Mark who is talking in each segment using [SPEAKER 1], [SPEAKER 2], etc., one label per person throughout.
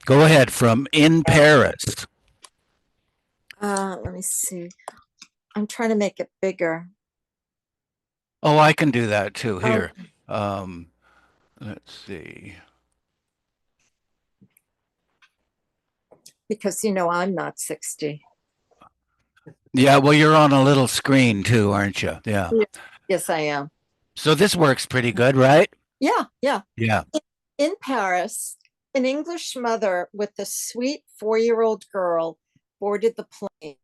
[SPEAKER 1] Go ahead from In Paris.
[SPEAKER 2] Let me see. I'm trying to make it bigger.
[SPEAKER 1] Oh, I can do that too.
[SPEAKER 2] Oh,
[SPEAKER 1] Here. Um, let's see.
[SPEAKER 2] because I'm not 60.
[SPEAKER 1] Yeah, well, you're on a little screen too, aren't you? Yeah.
[SPEAKER 2] Yeah. Yes, I am.
[SPEAKER 1] So this works pretty good, right?
[SPEAKER 2] Yeah, yeah.
[SPEAKER 1] Yeah.
[SPEAKER 2] In Paris, an English mother with a sweet 4-year-old girl boarded the plane.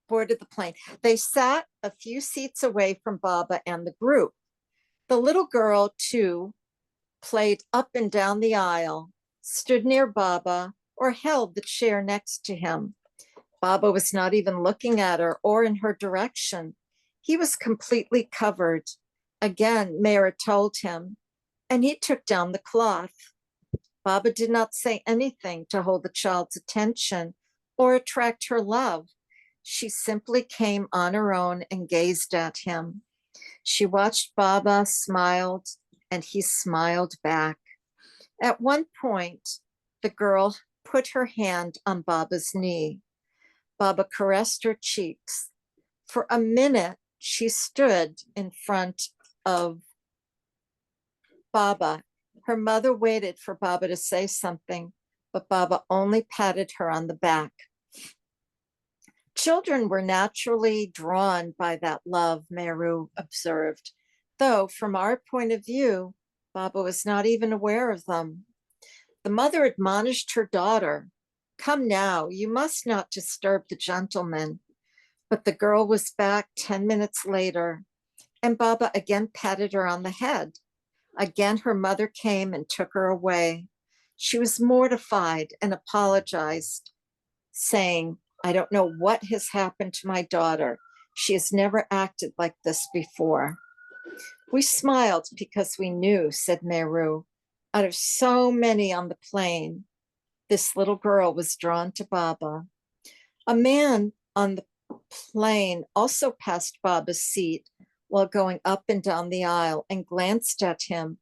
[SPEAKER 2] Boarded the plane. They sat a few seats away from Baba and the group. The little girl, too, played up and down the aisle, stood near Baba, or held the chair next to him. Baba was not even looking at her or in her direction. He was completely covered. Again, Mehera told him, and he took down the cloth. Baba did not say anything to hold the child's attention or attract her love. She simply came on her own and gazed at him. She watched Baba, smiled, and he smiled back. At one point, the girl put her hand on Baba's knee. Baba caressed her cheeks. For a minute, she stood in front of Baba. Her mother waited for Baba to say something, but Baba only patted her on the back. Children were naturally drawn by that love, Meru observed, though from our point of view, Baba was not even aware of them. The mother admonished her daughter, "Come now, you must not disturb the gentleman." But the girl was back 10 minutes later, and Baba again patted her on the head. Again, her mother came and took her away. She was mortified and apologized, saying, "I don't know what has happened to my daughter. She has never acted like this before." We smiled because we knew, said Meru. Out of so many on the plane, this little girl was drawn to Baba. A man on the plane also passed Baba's seat while going up and down the aisle and glanced at him,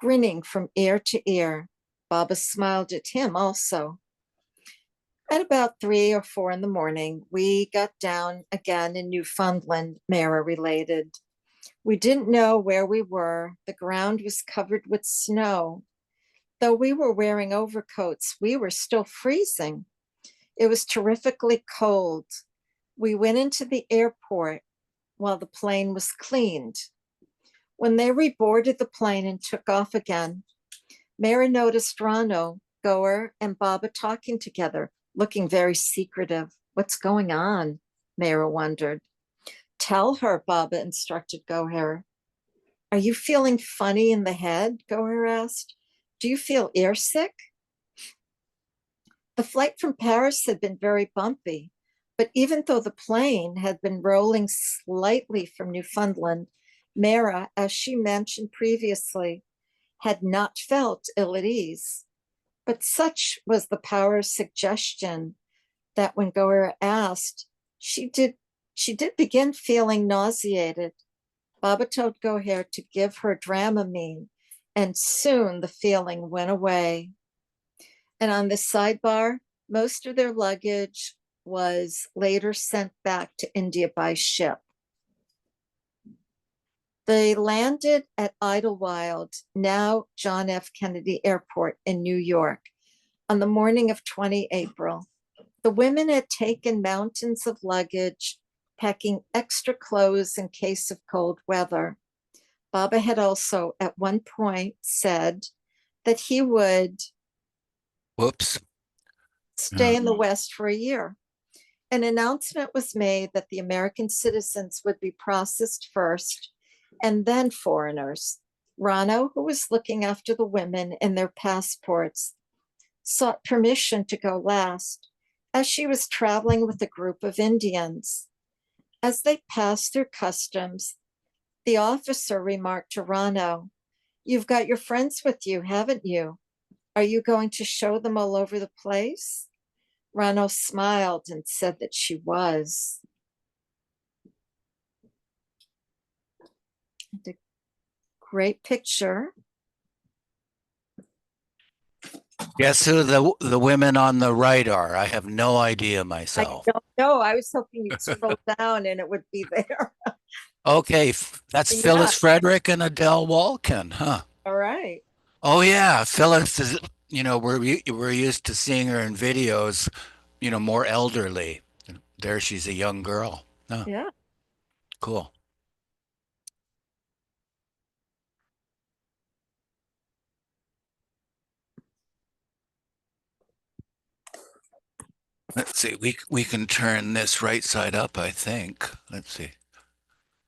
[SPEAKER 2] grinning from ear to ear. Baba smiled at him also. At about 3 or 4 in the morning, we got down again in Newfoundland, Mehera related. We didn't know where we were. The ground was covered with snow. Though we were wearing overcoats, we were still freezing. It was terrifically cold. We went into the airport while the plane was cleaned. When they reboarded the plane and took off again, Mary noticed Rano, Goer, and Baba talking together, looking very secretive. What's going on? Mara wondered. Tell her, Baba instructed Goher. Are you feeling funny in the head? Goher asked. Do you feel airsick? The flight from Paris had been very bumpy, but even though the plane had been rolling slightly from Newfoundland, Mara, as she mentioned previously, had not felt ill at ease. But such was the power of suggestion that when Goer asked, she did begin feeling nauseated. Baba told Goher to give her Dramamine, and soon the feeling went away. And on the sidebar, most of their luggage was later sent back to India by ship. They landed at Idlewild, now John F. Kennedy Airport in New York, on the morning of 20 April. The women had taken mountains of luggage, packing extra clothes in case of cold weather. Baba had also, at one point, said that he would
[SPEAKER 1] Whoops.
[SPEAKER 2] stay
[SPEAKER 1] Yeah.
[SPEAKER 2] in the West for a year. An announcement was made that the American citizens would be processed first and then foreigners. Rano, who was looking after the women and their passports, sought permission to go last, as she was traveling with a group of Indians. As they passed through customs, the officer remarked to Rano, "You've got your friends with you, haven't you? Are you going to show them all over the place?" Rano smiled and said that she was. And a great picture
[SPEAKER 1] Guess who the women on the right are? I have no idea
[SPEAKER 2] I
[SPEAKER 1] myself.
[SPEAKER 2] don't know. I was hoping you'd scroll down and it would be there.
[SPEAKER 1] Okay, that's
[SPEAKER 2] Yeah.
[SPEAKER 1] Phyllis Frederick and Adele Walken, huh?
[SPEAKER 2] All right.
[SPEAKER 1] Oh yeah, Phyllis is, we're used to seeing her in videos, more elderly. There she's a young girl. Oh,
[SPEAKER 2] Yeah.
[SPEAKER 1] cool. Let's see. We can turn this right side up, I think. Let's see.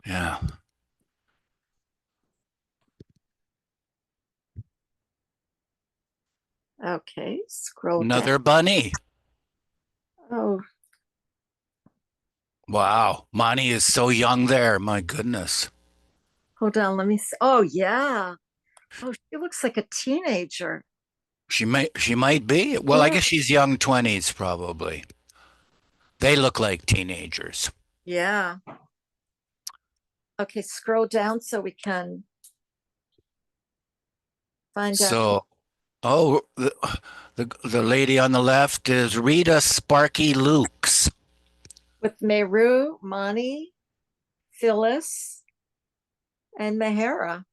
[SPEAKER 1] Yeah.
[SPEAKER 2] Okay. Scroll down.
[SPEAKER 1] Another bunny.
[SPEAKER 2] Oh,
[SPEAKER 1] Wow. Monty is so young there. My goodness.
[SPEAKER 2] hold on. Let me see. Oh, yeah. Oh, she looks like a teenager.
[SPEAKER 1] She might be. Well, I
[SPEAKER 2] Yeah.
[SPEAKER 1] guess she's young 20s probably. They look like teenagers.
[SPEAKER 2] Yeah. Okay. Scroll down so we can find out who
[SPEAKER 1] So, oh, the lady on the left is Rita Sparky Lukes.
[SPEAKER 2] with Meru, Mani, Phyllis, and Mehera.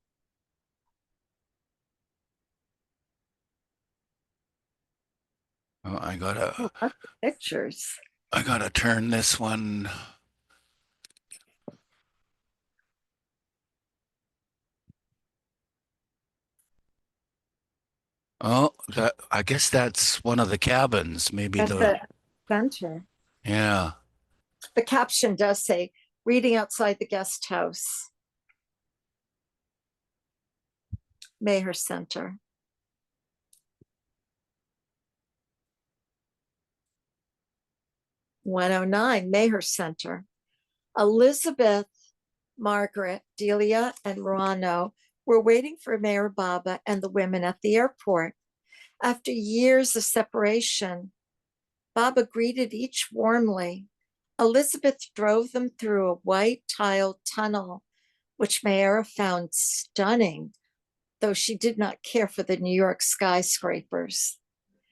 [SPEAKER 1] Oh, I gotta
[SPEAKER 2] Oh, lots of pictures.
[SPEAKER 1] I gotta turn this one. Oh, I guess that's one of the cabins. Maybe
[SPEAKER 2] At the center.
[SPEAKER 1] yeah.
[SPEAKER 2] The caption does say reading outside the guest house, Meher Center. 109, Meher Center. Elizabeth, Margaret, Delia, and Rano were waiting for Mayor Baba and the women at the airport. After years of separation, Baba greeted each warmly. Elizabeth drove them through a white tiled tunnel, which Mayra found stunning, though she did not care for the New York skyscrapers.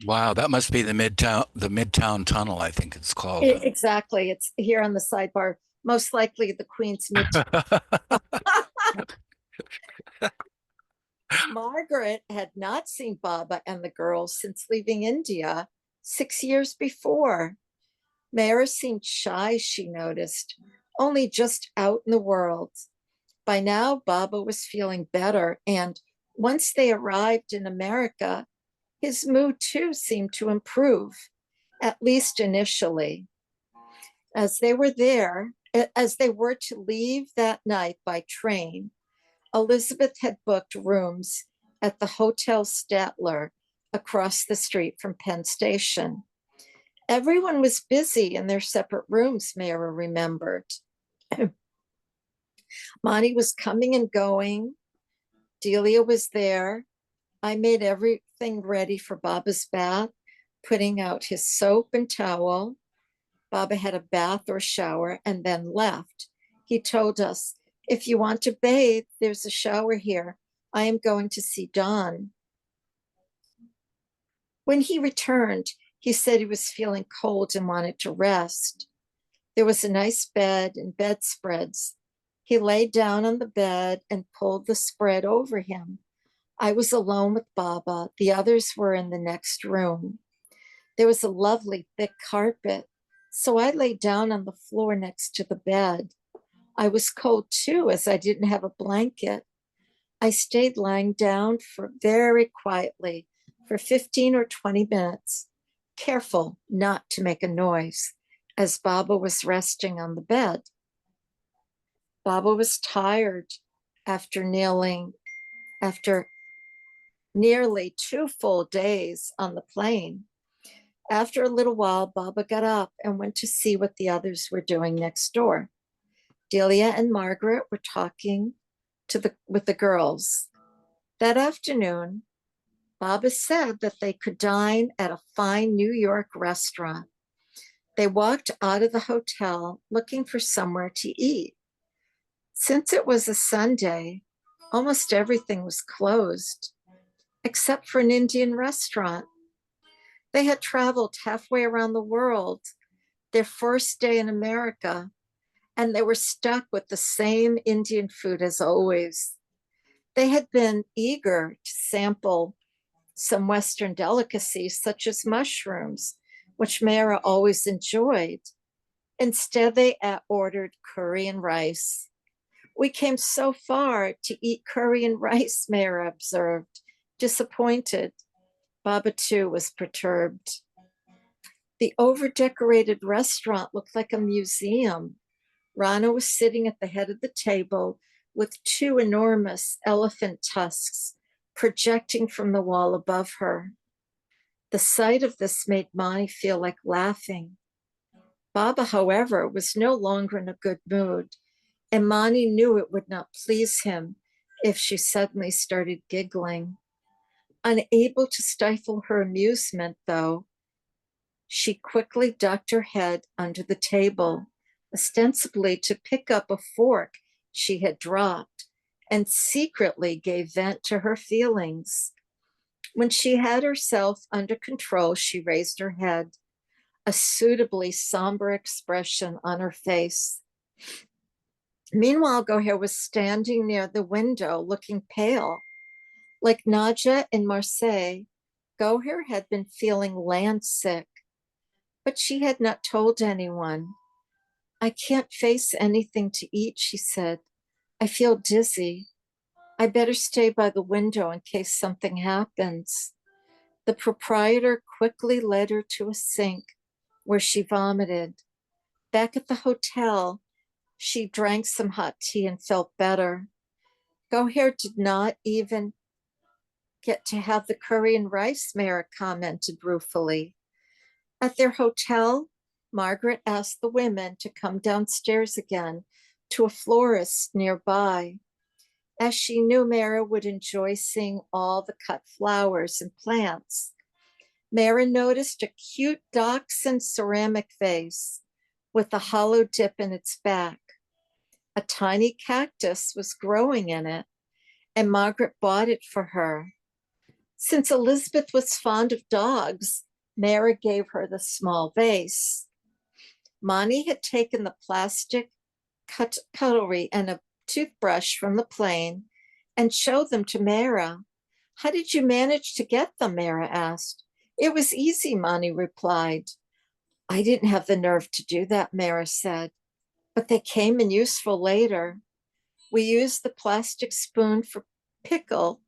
[SPEAKER 1] Wow, that must be the Midtown Tunnel, I think it's called.
[SPEAKER 2] Exactly. It's here on the sidebar, most likely the Queen's Midtown. Margaret had not seen Baba and the girls since leaving India 6 years before. Mara seemed shy, she noticed, only just out in the world. By now, Baba was feeling better, and once they arrived in America, his mood too seemed to improve, at least initially. As they were there, as they were to leave that night by train, Elizabeth had booked rooms at the Hotel Statler across the street from Penn Station. Everyone was busy in their separate rooms, Mara remembered. Monty was coming and going. Delia was there. I made everything ready for Baba's bath, putting out his soap and towel. Baba had a bath or shower and then left. He told us, if you want to bathe, there's a shower here. I am going to see Don. When he returned, he said he was feeling cold and wanted to rest. There was a nice bed and bedspreads. He lay down on the bed and pulled the spread over him. I was alone with Baba. The others were in the next room. There was a lovely thick carpet, so I lay down on the floor next to the bed. I was cold too, as I didn't have a blanket. I stayed lying down for very quietly for 15 or 20 minutes, careful not to make a noise, as Baba was resting on the bed. Baba was tired after after nearly 2 full days on the plane. After a little while, Baba got up and went to see what the others were doing next door. Delia and Margaret were talking with the girls. That afternoon, Baba said that they could dine at a fine New York restaurant. They walked out of the hotel looking for somewhere to eat. Since it was a Sunday, almost everything was closed, except for an Indian restaurant They had traveled halfway around the world, their first day in America, and they were stuck with the same Indian food as always. They had been eager to sample some Western delicacies, such as mushrooms, which Mehera always enjoyed. Instead, they ordered curry and rice. We came so far to eat curry and rice, Mehera observed, disappointed. Baba, too, was perturbed. The over-decorated restaurant looked like a museum. Rana was sitting at the head of the table with two enormous elephant tusks projecting from the wall above her. The sight of this made Mani feel like laughing. Baba, however, was no longer in a good mood, and Mani knew it would not please him if she suddenly started giggling. Unable to stifle her amusement, though, she quickly ducked her head under the table, ostensibly to pick up a fork she had dropped, and secretly gave vent to her feelings. When she had herself under control, she raised her head, a suitably somber expression on her face. Meanwhile, Goher was standing near the window, looking pale. Like Nadja in Marseille, Goher had been feeling land sick, but she had not told anyone. I can't face anything to eat, she said. I feel dizzy. I better stay by the window in case something happens. The proprietor quickly led her to a sink where she vomited. Back at the hotel, she drank some hot tea and felt better. Goher did not even get to have the curry and rice, Mehera commented ruefully. At their hotel, Margaret asked the women to come downstairs again to a florist nearby, as she knew Mehera would enjoy seeing all the cut flowers and plants. Mehera noticed a cute dachshund ceramic vase with a hollow dip in its back. A tiny cactus was growing in it, and Margaret bought it for her. Since Elizabeth was fond of dogs, Mehera gave her the small vase. Mani had taken the plastic cutlery and a toothbrush from the plane and showed them to Mehera. How did you manage to get them? Mehera asked. It was easy, Mani replied. I didn't have the nerve to do that, Mehera said, but they came in useful later. We used the plastic spoon for pickle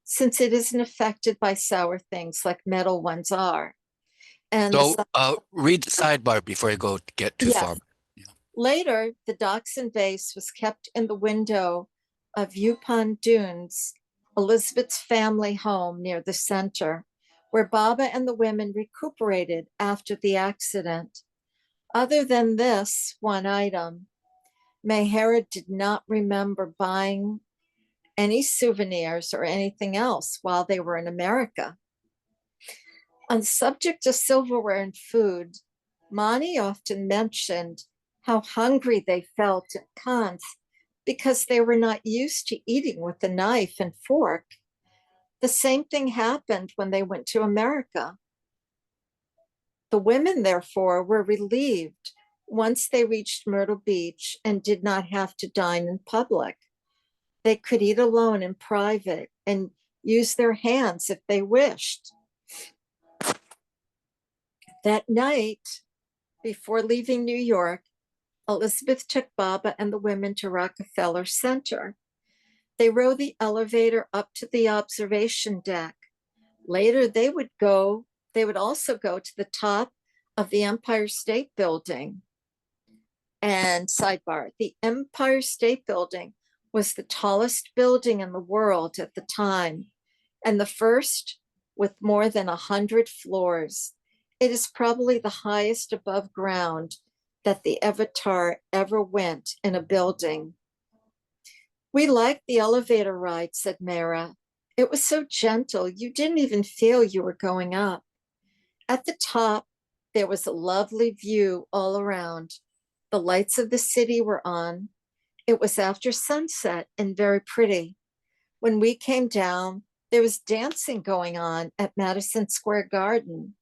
[SPEAKER 2] since it isn't affected by sour things like metal ones are. And
[SPEAKER 1] So, read the sidebar before you go get too
[SPEAKER 2] yes,
[SPEAKER 1] far. Yeah.
[SPEAKER 2] later the dachshund vase was kept in the window of Yupan Dunes, Elizabeth's family home near the center, where Baba and the women recuperated after the accident. Other than this one item, Mehera did not remember buying any souvenirs or anything else while they were in America. On the subject of silverware and food, Mani often mentioned how hungry they felt at Cannes because they were not used to eating with a knife and fork. The same thing happened when they went to America. The women, therefore, were relieved once they reached Myrtle Beach and did not have to dine in public. They could eat alone in private and use their hands if they wished. That night, before leaving New York, Elizabeth took Baba and the women to Rockefeller Center. They rode the elevator up to the observation deck. Later, they would also go to the top of the Empire State Building. And sidebar, the Empire State Building was the tallest building in the world at the time, and the first with more than 100 floors. It is probably the highest above ground that the Avatar ever went in a building. We liked the elevator ride, said Mehera. It was so gentle, you didn't even feel you were going up. At the top, there was a lovely view all around. The lights of the city were on. It was after sunset and very pretty. When we came down, there was dancing going on at Madison Square Garden.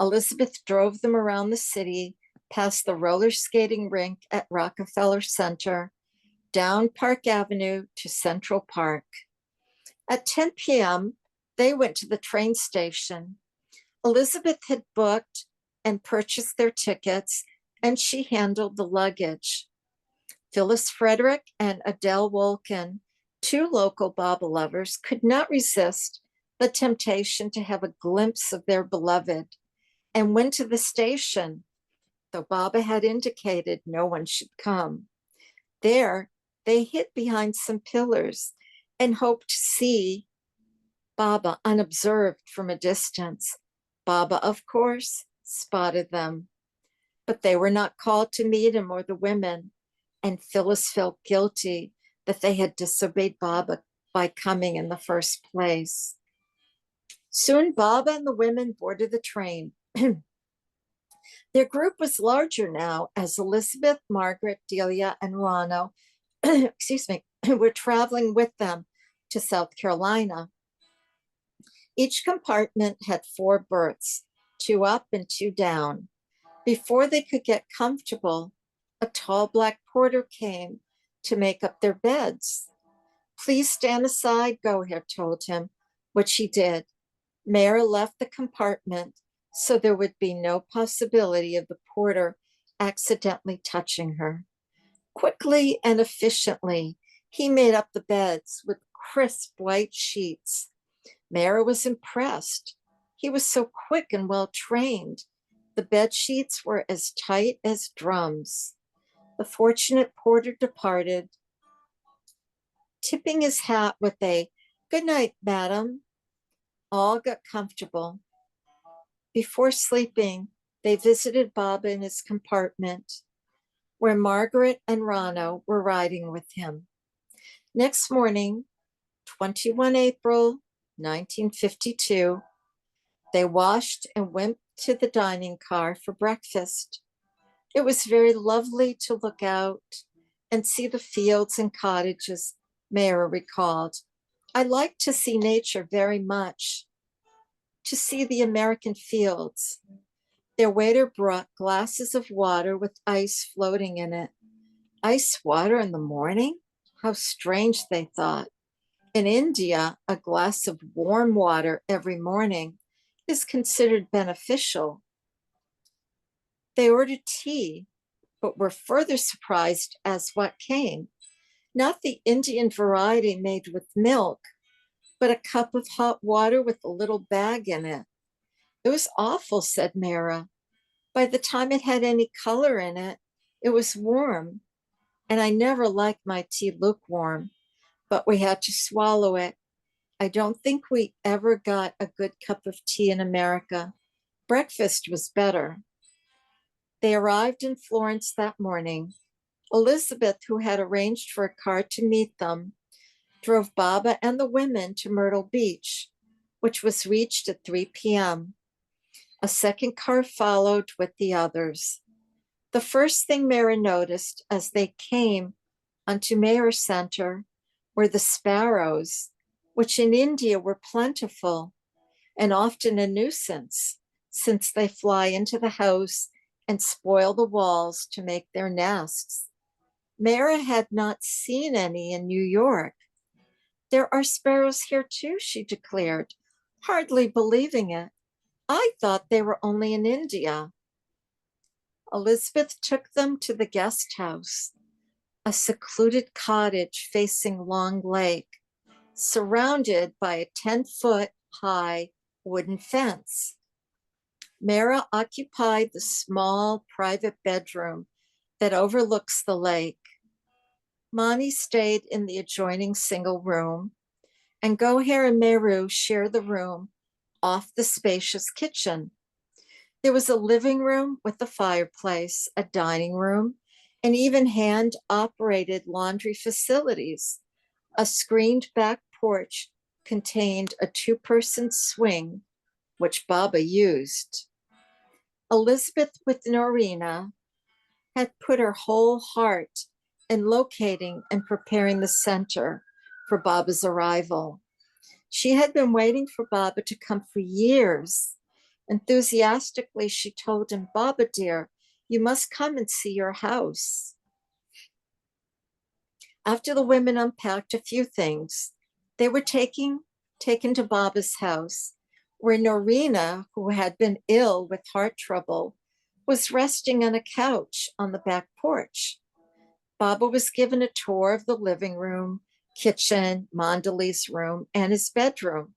[SPEAKER 2] Elizabeth drove them around the city, past the roller skating rink at Rockefeller Center, down Park Avenue to Central Park. At 10 p.m., they went to the train station. Elizabeth had booked and purchased their tickets, and she handled the luggage. Phyllis Frederick and Adele Wolkin, two local Baba lovers, could not resist the temptation to have a glimpse of their beloved and went to the station, though Baba had indicated no one should come. There, they hid behind some pillars and hoped to see Baba unobserved from a distance. Baba, of course, spotted them, but they were not called to meet him or the women, and Phyllis felt guilty that they had disobeyed Baba by coming in the first place. Soon Baba and the women boarded the train. Their group was larger now as Elizabeth, Margaret, Delia, and Rano, excuse me, were traveling with them to South Carolina. Each compartment had 4 berths, 2 up and 2 down. Before they could get comfortable, a tall black porter came to make up their beds. Please stand aside, Goher told him, which he did. Mehera left the compartment so there would be no possibility of the porter accidentally touching her. Quickly and efficiently, he made up the beds with crisp white sheets. Mehera was impressed. He was so quick and well trained. The bed sheets were as tight as drums. The fortunate porter departed, tipping his hat with a "Good night, madam." All got comfortable. Before sleeping, they visited Baba in his compartment, where Margaret and Rano were riding with him. Next morning, 21 April 1952, they washed and went to the dining car for breakfast. It was very lovely to look out and see the fields and cottages, Mehera recalled. I like to see nature very much, to see the American fields. Their waiter brought glasses of water with ice floating in it. Ice water in the morning? How strange, they thought. In India, a glass of warm water every morning is considered beneficial. They ordered tea, but were further surprised as what came. Not the Indian variety made with milk, but a cup of hot water with a little bag in it. It was awful, said Mehera. By the time it had any color in it, it was warm, and I never liked my tea lukewarm, but we had to swallow it. I don't think we ever got a good cup of tea in America. Breakfast was better. They arrived in Florence that morning. Elizabeth, who had arranged for a car to meet them, drove Baba and the women to Myrtle Beach, which was reached at 3 p.m. A second car followed with the others. The first thing Mehera noticed as they came onto Meher Center were the sparrows, which in India were plentiful and often a nuisance, since they fly into the house and spoil the walls to make their nests. Mehera had not seen any in New York. There are sparrows here too, she declared, hardly believing it. I thought they were only in India. Elizabeth took them to the guest house, a secluded cottage facing Long Lake, surrounded by a 10-foot high wooden fence. Mehera occupied the small private bedroom that overlooks the lake. Mani stayed in the adjoining single room, and Goher and Meru shared the room off the spacious kitchen. There was a living room with a fireplace, a dining room, and even hand-operated laundry facilities. A screened back porch contained a 2-person swing, which Baba used. Elizabeth with Norina had put her whole heart in locating and preparing the center for Baba's arrival. She had been waiting for Baba to come for years, Enthusiastically, she told him, Baba dear, you must come and see your house. After the women unpacked a few things, they were taken to Baba's house, where Norina, who had been ill with heart trouble, was resting on a couch on the back porch. Baba was given a tour of the living room, kitchen, Mandali's room, and his bedroom.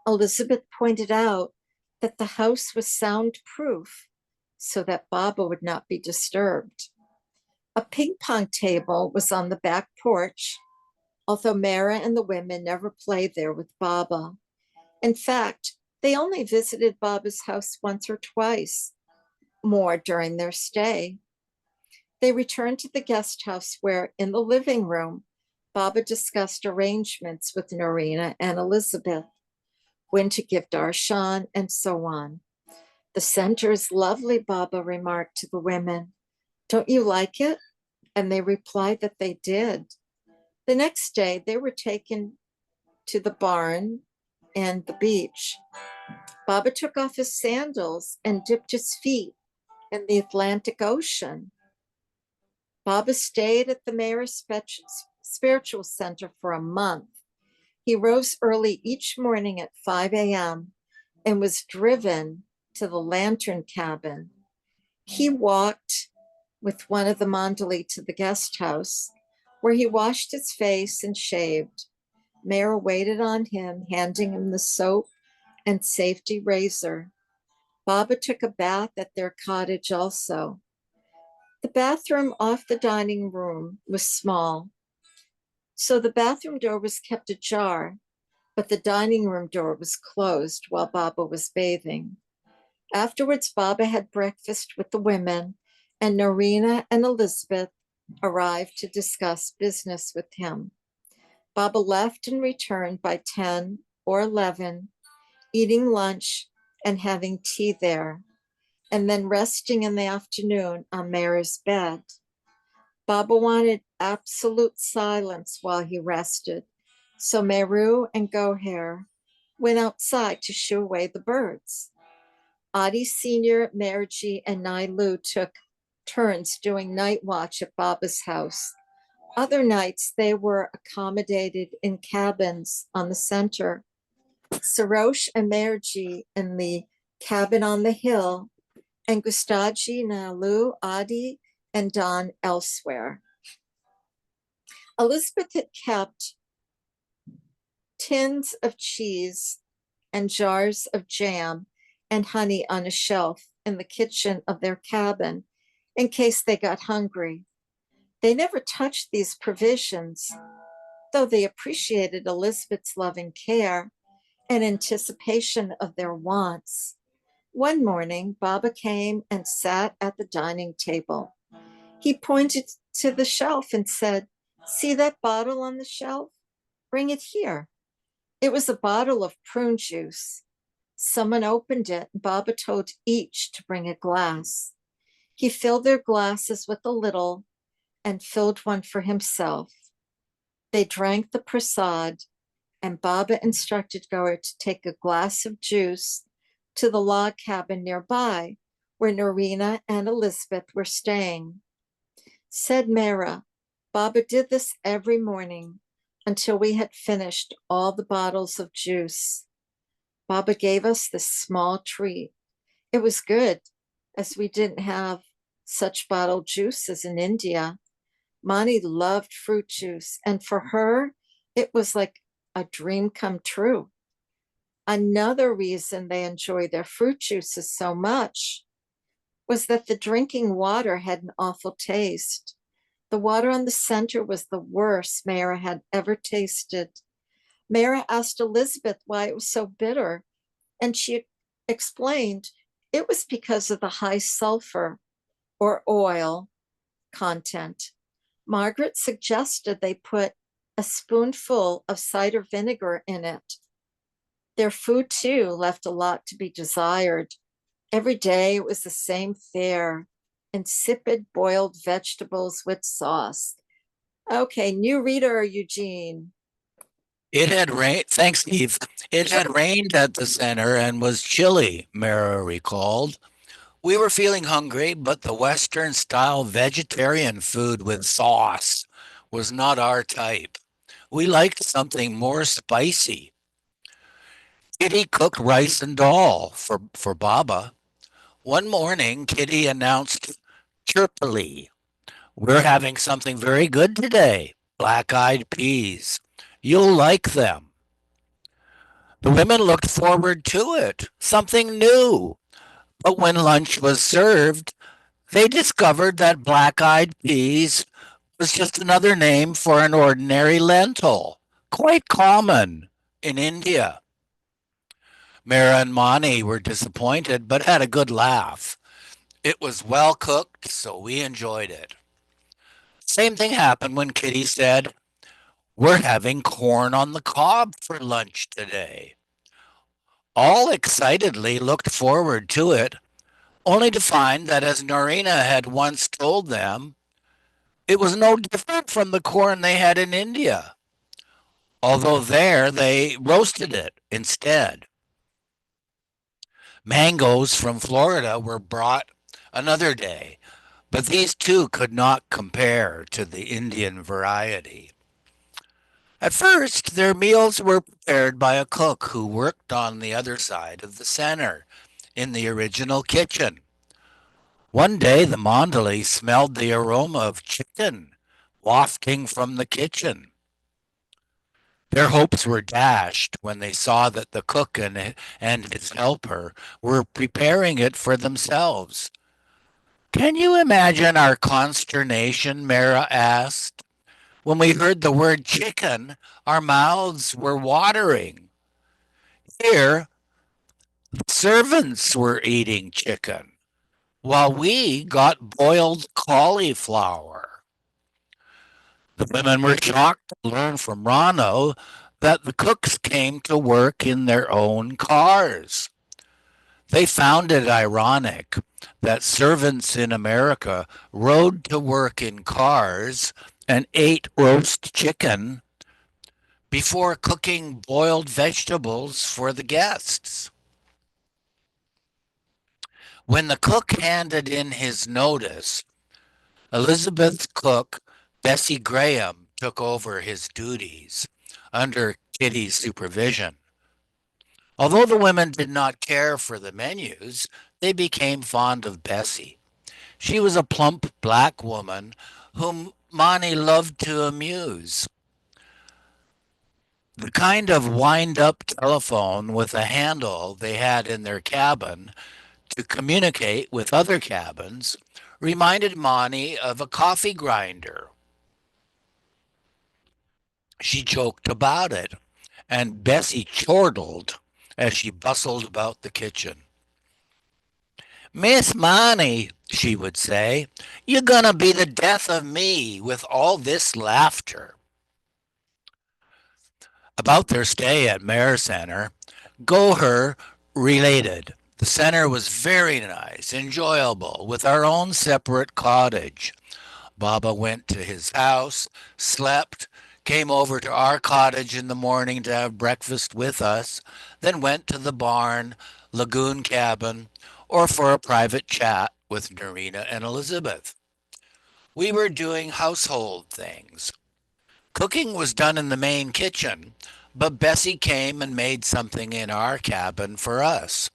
[SPEAKER 2] Elizabeth pointed out that the house was soundproof so that Baba would not be disturbed. A ping pong table was on the back porch, although Mara and the women never played there with Baba. In fact, they only visited Baba's house once or twice more during their stay. They returned to the guest house where, in the living room, Baba discussed arrangements with Norina and Elizabeth, when to give darshan, and so on. The center is lovely, Baba remarked to the women. Don't you like it? And they replied that they did. The next day, they were taken to the barn and the beach. Baba took off his sandals and dipped his feet in the Atlantic Ocean. Baba stayed at the Mehera Spiritual Center for a month. He rose early each morning at 5 a.m. and was driven to the lantern cabin. He walked with one of the mandali to the guest house, where he washed his face and shaved. Mehera waited on him, handing him the soap and safety razor. Baba took a bath at their cottage also. The bathroom off the dining room was small, so the bathroom door was kept ajar, but the dining room door was closed while Baba was bathing. Afterwards, Baba had breakfast with the women, and Norina and Elizabeth arrived to discuss business with him. Baba left and returned by 10 or 11, eating lunch and having tea there, and then resting in the afternoon on Mehera's bed. Baba wanted absolute silence while he rested, so Meru and Goher went outside to shoo away the birds. Adi Sr., Merji, and Nailu took turns doing night watch at Baba's house. Other nights, they were accommodated in cabins on the center. Sarosh and Merji in the cabin on the hill, and Gustaji, Nalu, Adi, and Don elsewhere. Elizabeth had kept tins of cheese and jars of jam and honey on a shelf in the kitchen of their cabin in case they got hungry. They never touched these provisions, though they appreciated Elizabeth's loving care and anticipation of their wants. One morning, Baba came and sat at the dining table. He pointed to the shelf and said, See that bottle on the shelf? Bring it here. It was a bottle of prune juice. Someone opened it, and Baba told each to bring a glass. He filled their glasses with a little and filled one for himself. They drank the prasad, and Baba instructed Goer to take a glass of juice to the log cabin nearby, where Norina and Elizabeth were staying. Said Mehera, Baba did this every morning until we had finished all the bottles of juice. Baba gave us this small treat. It was good, as we didn't have such bottled juices in India. Mani loved fruit juice, and for her, it was like a dream come true. Another reason they enjoy their fruit juices so much was that the drinking water had an awful taste. The water on the center was the worst Mehera had ever tasted. Mehera asked Elizabeth why it was so bitter, and she explained it was because of the high sulfur or oil content. Margaret suggested they put a spoonful of cider vinegar in it. Their food, too, left a lot to be desired. Every day it was the same fare, insipid boiled vegetables with sauce. Okay, new reader, Eugene.
[SPEAKER 1] It had rained. Thanks, Steve. It had rained at the center and was chilly, Mara recalled. We were feeling hungry, but the Western style vegetarian food with sauce was not our type. We liked something more spicy. Kitty cooked rice and dal for Baba. One morning, Kitty announced chirpily, "We're having something very good today. Black-eyed peas. You'll like them." The women looked forward to it, something new. But when lunch was served, they discovered that black-eyed peas was just another name for an ordinary lentil, quite common in India. Mira and Mani were disappointed, but had a good laugh. It was well cooked, so we enjoyed it. Same thing happened when Kitty said, "We're having corn on the cob for lunch today." All excitedly looked forward to it, only to find that, as Norina had once told them, it was no different from the corn they had in India, although there they roasted it instead. Mangoes from Florida were brought another day, but these two could not compare to the Indian variety. At first, their meals were prepared by a cook who worked on the other side of the center, in the original kitchen. One day, the Mondali smelled the aroma of chicken wafting from the kitchen. Their hopes were dashed when they saw that the cook and his helper were preparing it for themselves. "Can you imagine our consternation?" Mara asked. "When we heard the word chicken, our mouths were watering. Here, the servants were eating chicken, while we got boiled cauliflower." The women were shocked to learn from Rano that the cooks came to work in their own cars. They found it ironic that servants in America rode to work in cars and ate roast chicken before cooking boiled vegetables for the guests. When the cook handed in his notice, Elizabeth's cook, Bessie Graham, took over his duties under Kitty's supervision. Although the women did not care for the menus, they became fond of Bessie. She was a plump black woman whom Mani loved to amuse. The kind of wind up telephone with a handle they had in their cabin to communicate with other cabins reminded Mani of a coffee grinder. She joked about it, and Bessie chortled as she bustled about the kitchen. "Miss Mani," she would say, "you're gonna be the death of me with all this laughter." About their stay at Meher Center, Goher related. "The center was very nice, enjoyable, with our own separate cottage. Baba went to his house, slept, came over to our cottage in the morning to have breakfast with us, then went to the barn, lagoon cabin, or for a private chat with Narina and Elizabeth. We were doing household things. Cooking was done in the main kitchen, but Bessie came and made something in our cabin for us.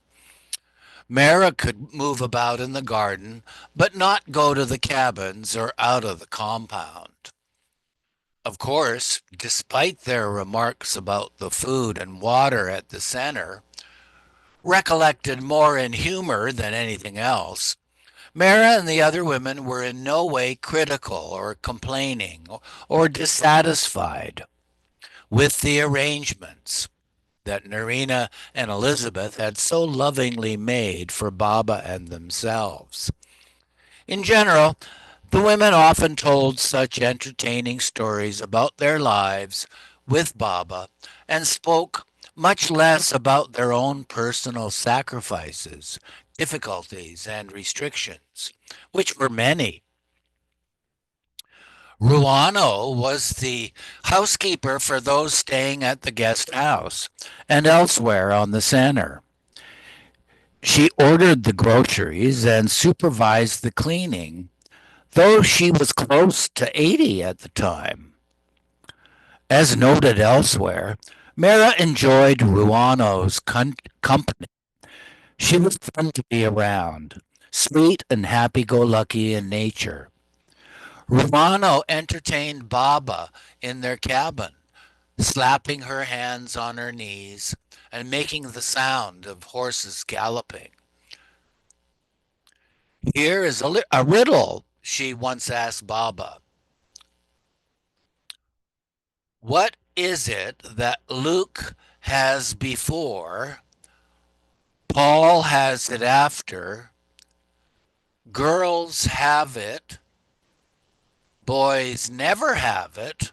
[SPEAKER 1] Mara could move about in the garden, but not go to the cabins or out of the compound. Of course, despite their remarks about the food and water at the center, recollected more in humor than anything else, Mara and the other women were in no way critical or complaining or dissatisfied with the arrangements that Narina and Elizabeth had so lovingly made for Baba and themselves. In general, the women often told such entertaining stories about their lives with Baba and spoke much less about their own personal sacrifices, difficulties, and restrictions, which were many. Ruano was the housekeeper for those staying at the guest house and elsewhere on the center. She ordered the groceries and supervised the cleaning, though she was close to 80 at the time. As noted elsewhere, Mara enjoyed Ruano's company. She was fun to be around, sweet and happy-go-lucky in nature. Ruano entertained Baba in their cabin, slapping her hands on her knees and making the sound of horses galloping. Here is a riddle, she once asked Baba. What is it that Luke has before, Paul has it after, girls have it, boys never have it,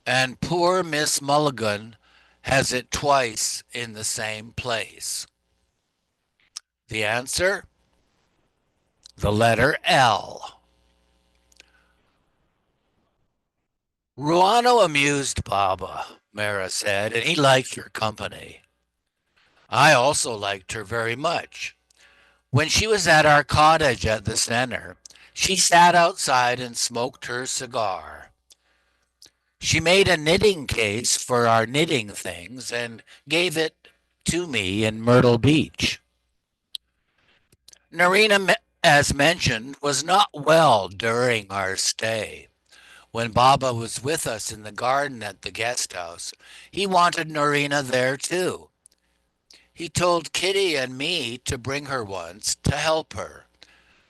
[SPEAKER 1] and poor Miss Mulligan has it twice in the same place? The answer? The letter L. Ruano amused Baba, Mara said, and he liked her company. I also liked her very much. When she was at our cottage at the center, she sat outside and smoked her cigar. She made a knitting case for our knitting things and gave it to me in Myrtle Beach. Narina, as mentioned, was not well during our stay. When Baba was with us in the garden at the guest house, he wanted Narina there too. He told Kitty and me to bring her once to help her.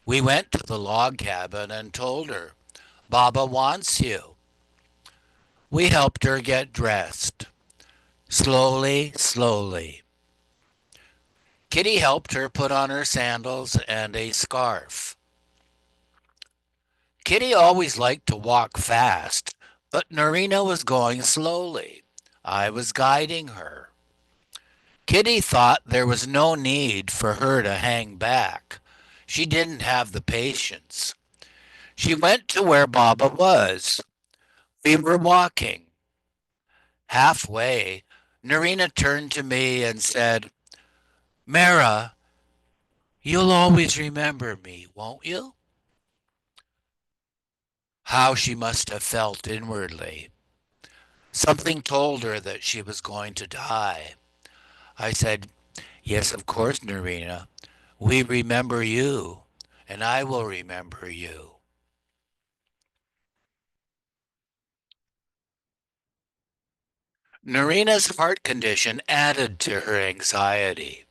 [SPEAKER 1] We went to the log cabin and told her, Baba wants you. We helped her get dressed. Slowly, slowly. Kitty helped her put on her sandals and a scarf. Kitty always liked to walk fast, but Narina was going slowly. I was guiding her. Kitty thought there was no need for her to hang back. She didn't have the patience. She went to where Baba was. We were walking. Halfway, Narina turned to me and said, Mara, you'll always remember me, won't you? How she must have felt inwardly. Something told her that she was going to die. I said, Yes, of course, Narina. We remember you, and I will remember you. Narina's heart condition added to her anxiety.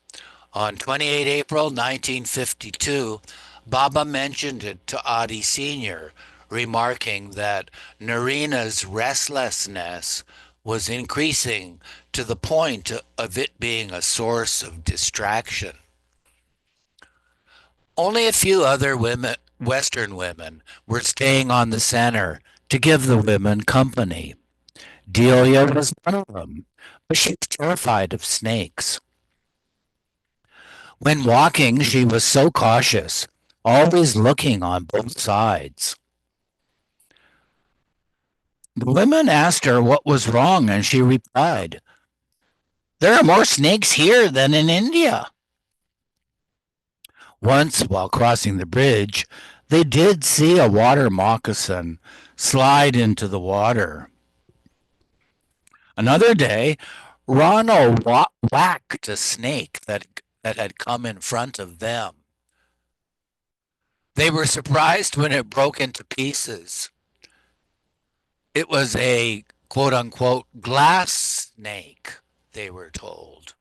[SPEAKER 1] On 28 April 1952, Baba mentioned it to Adi Sr., remarking that Narina's restlessness was increasing to the point of it being a source of distraction. Only a few other women, Western women, were staying on the center to give the women company. Delia was one of them, but she was terrified of snakes. When walking, she was so cautious, always looking on both sides. The women asked her what was wrong, and she replied, There are more snakes here than in India. Once, while crossing the bridge, they did see a water moccasin slide into the water. Another day, Ronald whacked a snake that had come in front of them. They were surprised when it broke into pieces. It was a quote unquote glass snake, they were told.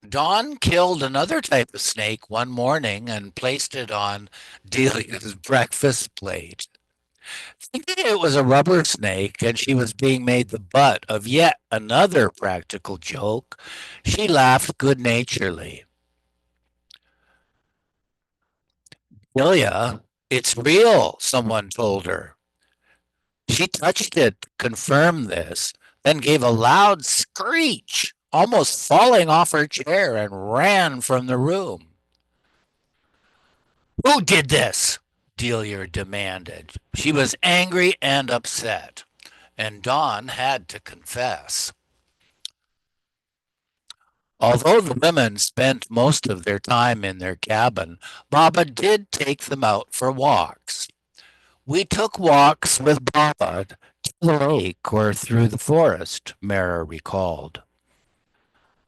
[SPEAKER 1] Don killed another type of snake one morning and placed it on Delia's breakfast plate. Thinking it was a rubber snake and she was being made the butt of yet another practical joke, she laughed good naturedly. Delia, it's real, someone told her. She touched it to confirm this, then gave a loud screech, almost falling off her chair, and ran from the room. Who did this? Delia demanded. She was angry and upset, and Dawn had to confess. Although the women spent most of their time in their cabin, Baba did take them out for walks. We took walks with Baba to the lake or through the forest, Mara recalled.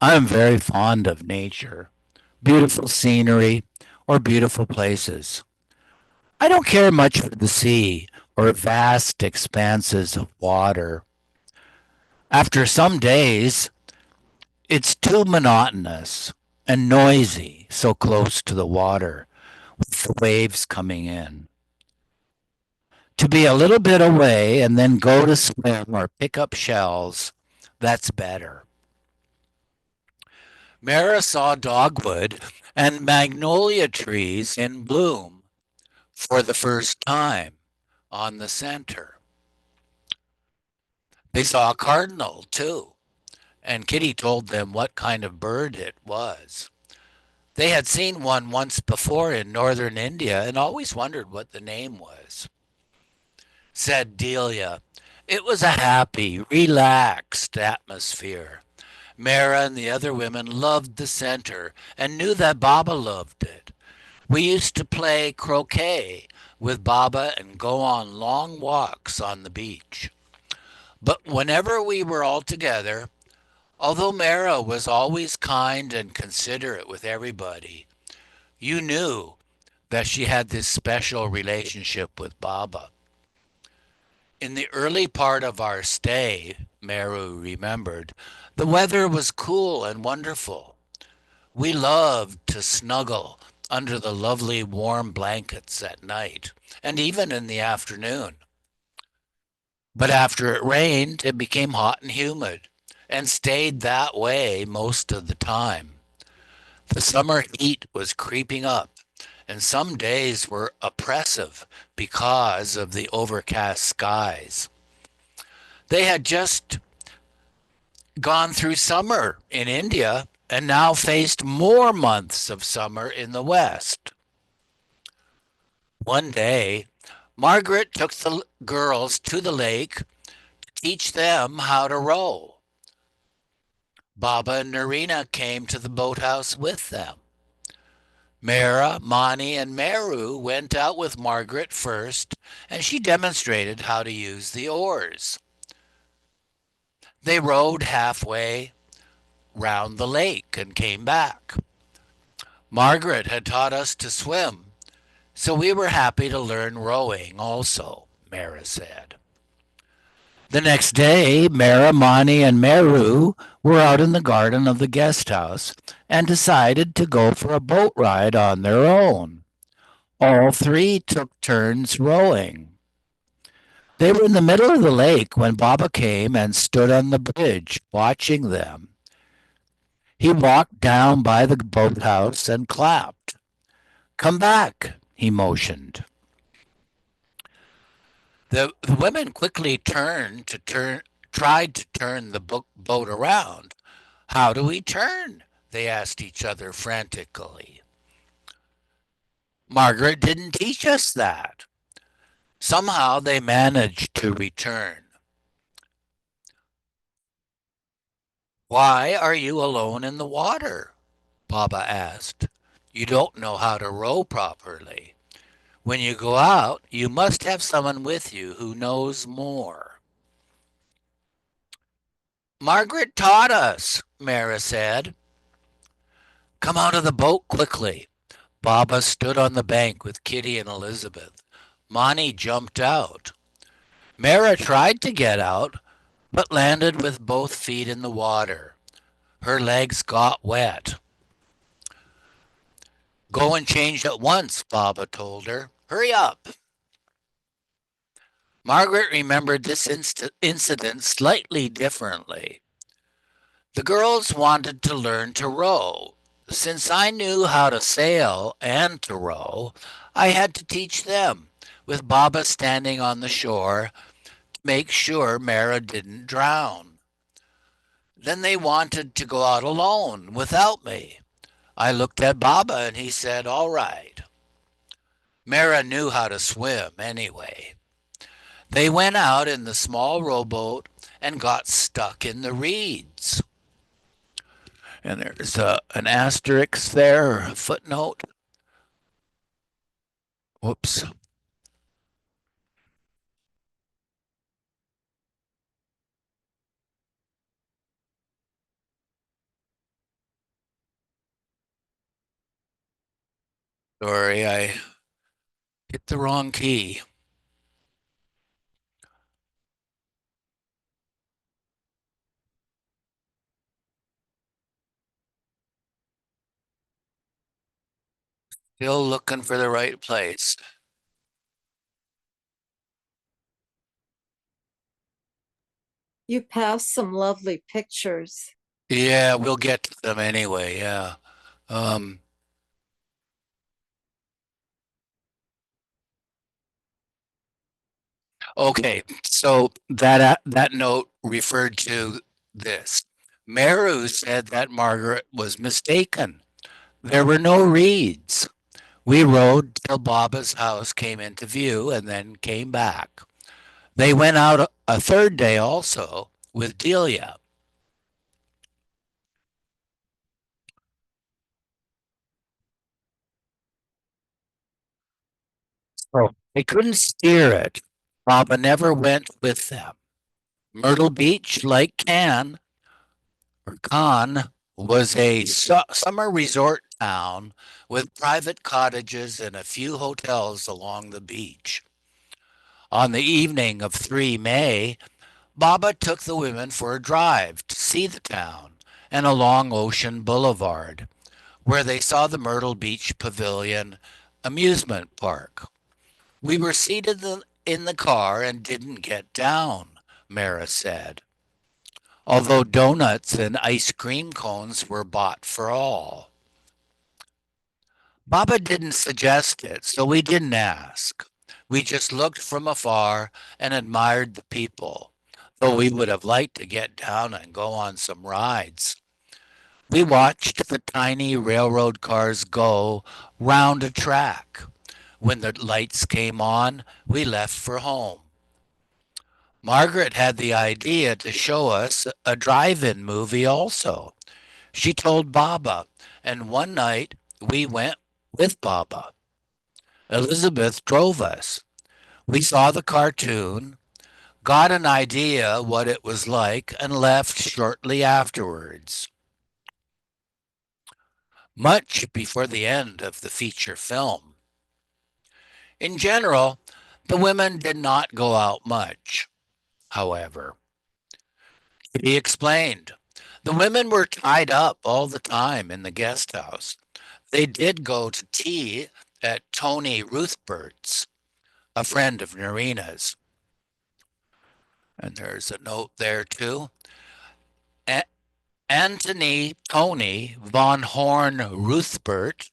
[SPEAKER 1] I am very fond of nature, beautiful scenery, or beautiful places. I don't care much for the sea or vast expanses of water. After some days, it's too monotonous and noisy so close to the water with the waves coming in. To be a little bit away and then go to swim or pick up shells, that's better. Mara saw dogwood and magnolia trees in bloom for the first time on the center. They saw a cardinal, too, and Kitty told them what kind of bird it was. They had seen one once before in northern India and always wondered what the name was. Said Delia, it was a happy, relaxed atmosphere. Mara and the other women loved the center and knew that Baba loved it. We used to play croquet with Baba and go on long walks on the beach. But whenever we were all together, although Mara was always kind and considerate with everybody, you knew that she had this special relationship with Baba. In the early part of our stay, Meru remembered, the weather was cool and wonderful. We loved to snuggle under the lovely warm blankets at night, and even in the afternoon. But after it rained, it became hot and humid, and stayed that way most of the time. The summer heat was creeping up, and some days were oppressive because of the overcast skies. They had just gone through summer in India and now faced more months of summer in the West. One day, Margaret took the girls to the lake to teach them how to row. Baba and Narina came to the boathouse with them. Mera, Mani, and Meru went out with Margaret first, and she demonstrated how to use the oars. They rowed halfway round the lake and came back. Margaret had taught us to swim, so we were happy to learn rowing also, Mara said. The next day, Mera, Mani, and Meru were out in the garden of the guest house and decided to go for a boat ride on their own. All three took turns rowing. They were in the middle of the lake when Baba came and stood on the bridge watching them. He walked down by the boathouse and clapped. Come back, he motioned. The women quickly tried to turn the boat around. How do we turn? They asked each other frantically. Margaret didn't teach us that. Somehow they managed to return. Why are you alone in the water? Baba asked. You don't know how to row properly. When you go out, you must have someone with you who knows more. Margaret taught us, Mara said. Come out of the boat quickly. Baba stood on the bank with Kitty and Elizabeth. Mani jumped out. Mara tried to get out, but landed with both feet in the water. Her legs got wet. Go and change at once, Baba told her. Hurry up. Margaret remembered this incident slightly differently. The girls wanted to learn to row. Since I knew how to sail and to row, I had to teach them, with Baba standing on the shore to make sure Mara didn't drown. Then they wanted to go out alone without me. I looked at Baba and he said, all right. Mara knew how to swim anyway. They went out in the small rowboat and got stuck in the reeds. And there's an asterisk there, or a footnote. Whoops. Sorry, I hit the wrong key. Still looking for the right place.
[SPEAKER 2] You passed some lovely pictures.
[SPEAKER 1] Yeah, we'll get to them anyway. Yeah. Um, okay, so that note referred to this. Meru said that Margaret was mistaken. There were no reeds. We rode till Baba's house came into view and then came back. They went out a third day also with Delia. Oh. They couldn't steer it. Baba never went with them. Myrtle Beach, like Cannes, was a summer resort town with private cottages and a few hotels along the beach. On the evening of 3 May, Baba took the women for a drive to see the town and along Ocean Boulevard, where they saw the Myrtle Beach Pavilion amusement park. We were seated in the car and didn't get down, Mara said, although donuts and ice cream cones were bought for all. Baba didn't suggest it, so we didn't ask. We just looked from afar and admired the people, though we would have liked to get down and go on some rides. We watched the tiny railroad cars go round a track. When the lights came on, we left for home. Margaret had the idea to show us a drive-in movie also. She told Baba, and one night we went with Baba. Elizabeth drove us. We saw the cartoon, got an idea what it was like, and left shortly afterwards, much before the end of the feature film. In general, the women did not go out much, however. He explained. The women were tied up all the time in the guest house. They did go to tea at Tony Ruthbert's, a friend of Narina's. And there's a note there too. A- Antony Tony von Horn Ruthbert,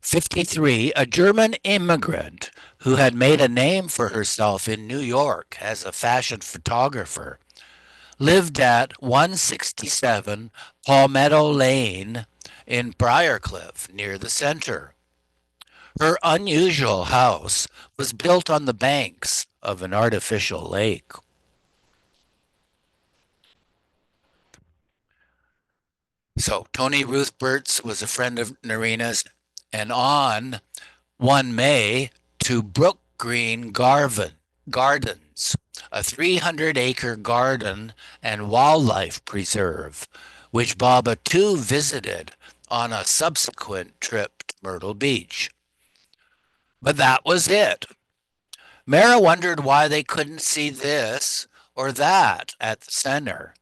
[SPEAKER 1] 53, a German immigrant who had made a name for herself in New York as a fashion photographer, lived at 167 Palmetto Lane in Briarcliff near the center. Her unusual house was built on the banks of an artificial lake. So Tony Ruthberts was a friend of Narina's, and on 1 May to Brook Green Gardens, a 300-acre garden and wildlife preserve, which Baba too visited on a subsequent trip to Myrtle Beach. But that was it. Mara wondered why they couldn't see this or that at the center.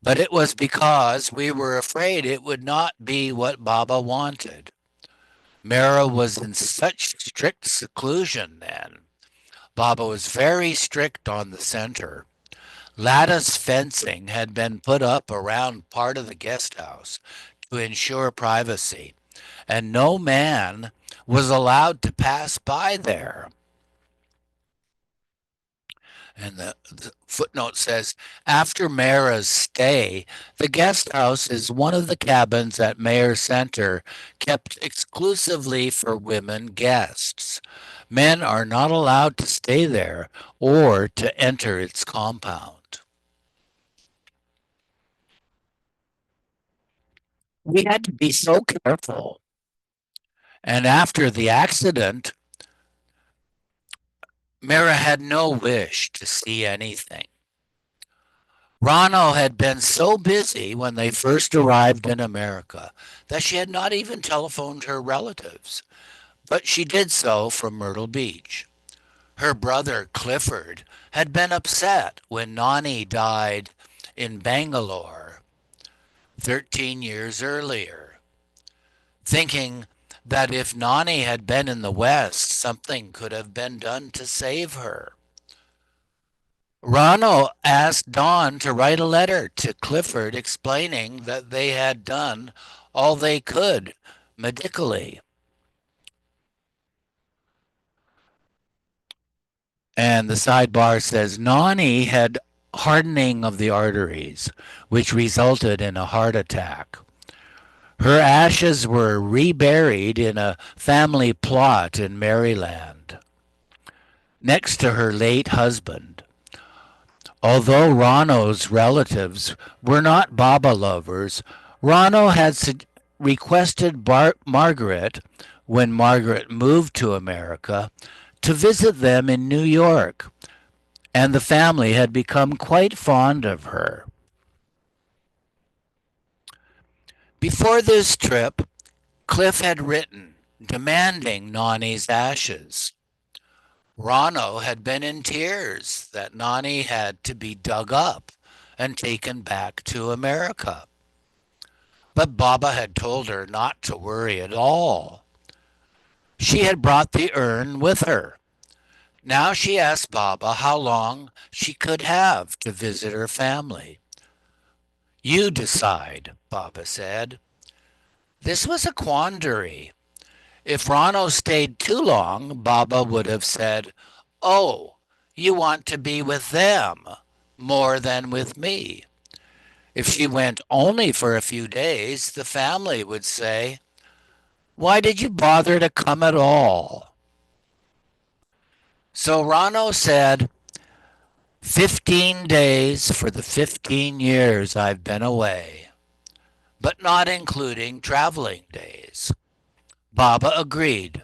[SPEAKER 1] But it was because we were afraid it would not be what Baba wanted. Mara was in such strict seclusion then. Baba was very strict on the center. Lattice fencing had been put up around part of the guest house to ensure privacy, and no man was allowed to pass by there. And the footnote says, after Mehera's stay, the guest house is one of the cabins at Meher Center kept exclusively for women guests. Men are not allowed to stay there or to enter its compound. We had to be so careful. And after the accident, Mehera had no wish to see anything. Ronald had been so busy when they first arrived in America that she had not even telephoned her relatives, but she did so from Myrtle Beach. Her brother Clifford had been upset when Nani died in Bangalore 13 years earlier, thinking that if Nani had been in the West, something could have been done to save her. Ronald asked Don to write a letter to Clifford explaining that they had done all they could medically. And the sidebar says Nani had hardening of the arteries, which resulted in a heart attack. Her ashes were reburied in a family plot in Maryland, next to her late husband. Although Rano's relatives were not Baba lovers, Rano had requested Margaret, when Margaret moved to America, to visit them in New York, and the family had become quite fond of her. Before this trip, Cliff had written demanding Nani's ashes. Rano had been in tears that Nani had to be dug up and taken back to America. But Baba had told her not to worry at all. She had brought the urn with her. Now she asked Baba how long she could have to visit her family. You decide, Baba said. This was a quandary. If Rano stayed too long, Baba would have said, oh, you want to be with them more than with me. If she went only for a few days, the family would say, why did you bother to come at all? So Rano said, 15 days for the 15 years I've been away, but not including traveling days. Baba agreed,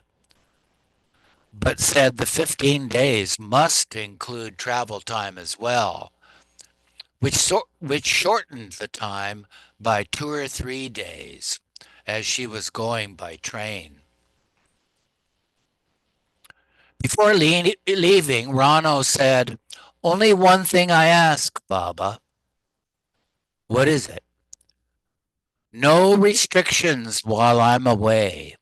[SPEAKER 1] but said the 15 days must include travel time as well, which shortened the time by 2 or 3 days, as she was going by train. Before leaving, Rano said, only one thing I ask, Baba. What is it? No restrictions while I'm away.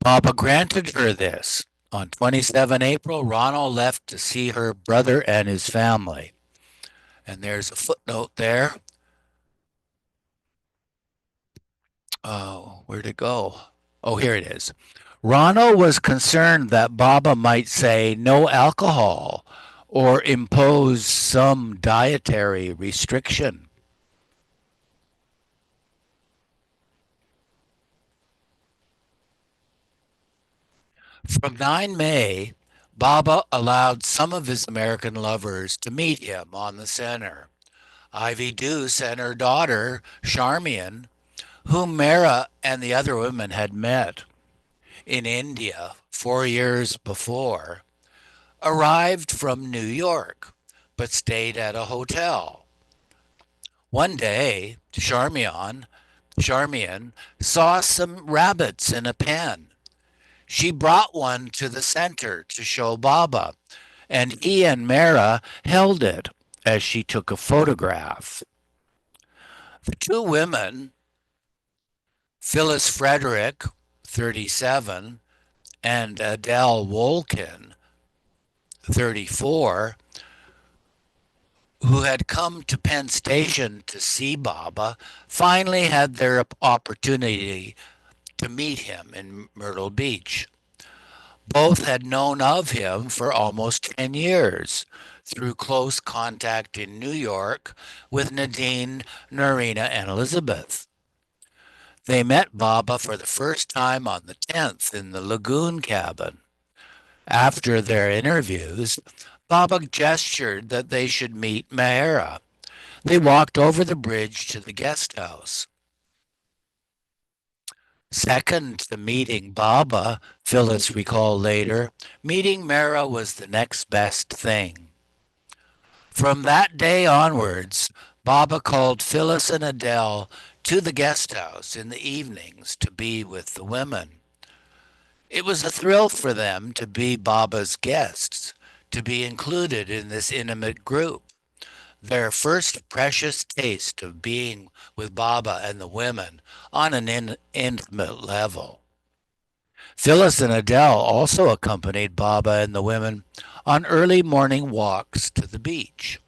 [SPEAKER 1] Baba granted her this. On 27 April, Rano left to see her brother and his family. And there's a footnote there. Oh, where'd it go? Oh, here it is. Rano was concerned that Baba might say no alcohol or impose some dietary restriction. From 9 May, Baba allowed some of his American lovers to meet him on the center. Ivy Deuce and her daughter, Charmian, whom Mehera and the other women had met in India 4 years before, arrived from New York, but stayed at a hotel. One day, Charmian saw some rabbits in a pen. She brought one to the center to show Baba, and he and Mehera held it as she took a photograph. The two women, Phyllis Frederick, 37, and Adele Wolkin, 34, who had come to Penn Station to see Baba, finally had their opportunity to meet him in Myrtle Beach. Both had known of him for almost 10 years through close contact in New York with Nadine, Norina, and Elizabeth. They met Baba for the first time on the 10th in the lagoon cabin. After their interviews, Baba gestured that they should meet Mehera. They walked over the bridge to the guest house. Second to meeting Baba, Phyllis recalled later, meeting Mehera was the next best thing. From that day onwards, Baba called Phyllis and Adele to the guest house in the evenings to be with the women. It was a thrill for them to be Baba's guests, to be included in this intimate group. Their first precious taste of being with Baba and the women on an intimate level. Phyllis and Adele also accompanied Baba and the women on early morning walks to the beach.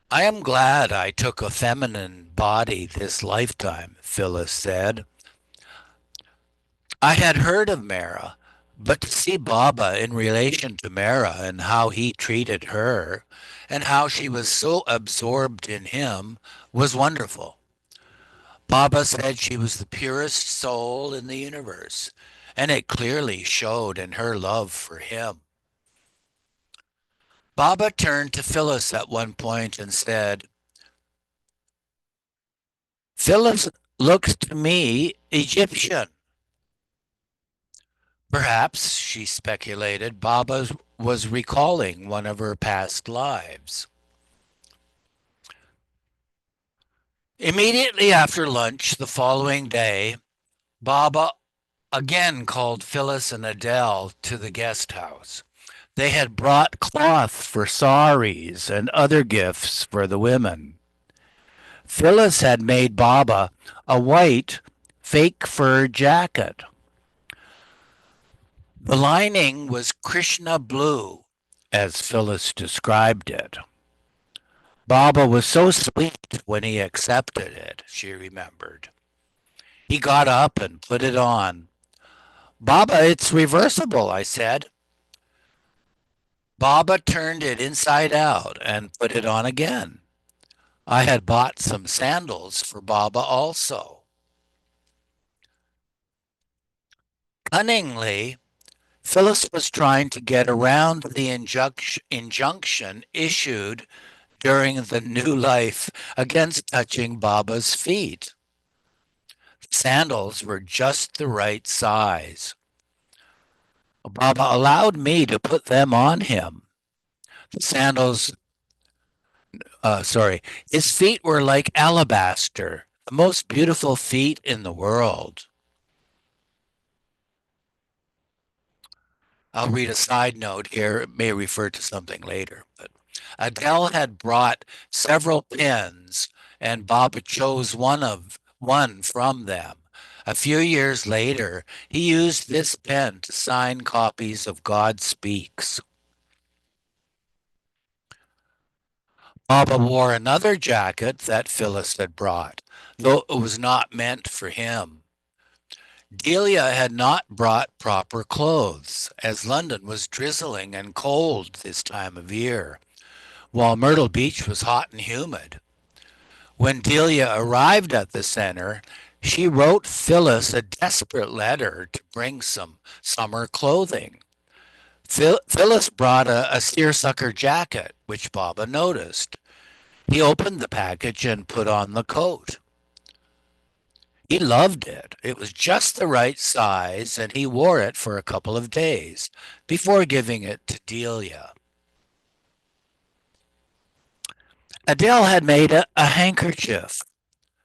[SPEAKER 1] I am glad I took a feminine body this lifetime, Phyllis said. I had heard of Mara, but to see Baba in relation to Mara and how he treated her and how she was so absorbed in him was wonderful. Baba said she was the purest soul in the universe, and it clearly showed in her love for him. Baba turned to Phyllis at one point and said, Phyllis looks to me Egyptian. Perhaps, she speculated, Baba was recalling one of her past lives. Immediately after lunch the following day, Baba again called Phyllis and Adele to the guest house. They had brought cloth for saris and other gifts for the women. Phyllis had made Baba a white fake fur jacket. The lining was Krishna blue, as Phyllis described it. Baba was so sweet when he accepted it, she remembered. He got up and put it on. Baba, it's reversible, I said. Baba turned it inside out and put it on again. I had bought some sandals for Baba also. Cunningly, Phyllis was trying to get around the injunction issued during the new life against touching Baba's feet. Sandals were just the right size. Baba allowed me to put them on him. The sandals, sorry, his feet were like alabaster, the most beautiful feet in the world. I'll read a side note here. It may refer to something later. But Adele had brought several pens, and Baba chose one from them. A few years later, he used this pen to sign copies of God Speaks. Baba wore another jacket that Phyllis had brought, though it was not meant for him. Delia had not brought proper clothes, as London was drizzling and cold this time of year, while Myrtle Beach was hot and humid. When Delia arrived at the center, she wrote Phyllis a desperate letter to bring some summer clothing. Phyllis brought a seersucker jacket, which Baba noticed. He opened the package and put on the coat. He loved it. It was just the right size, and he wore it for a couple of days before giving it to Delia. Adele had made a handkerchief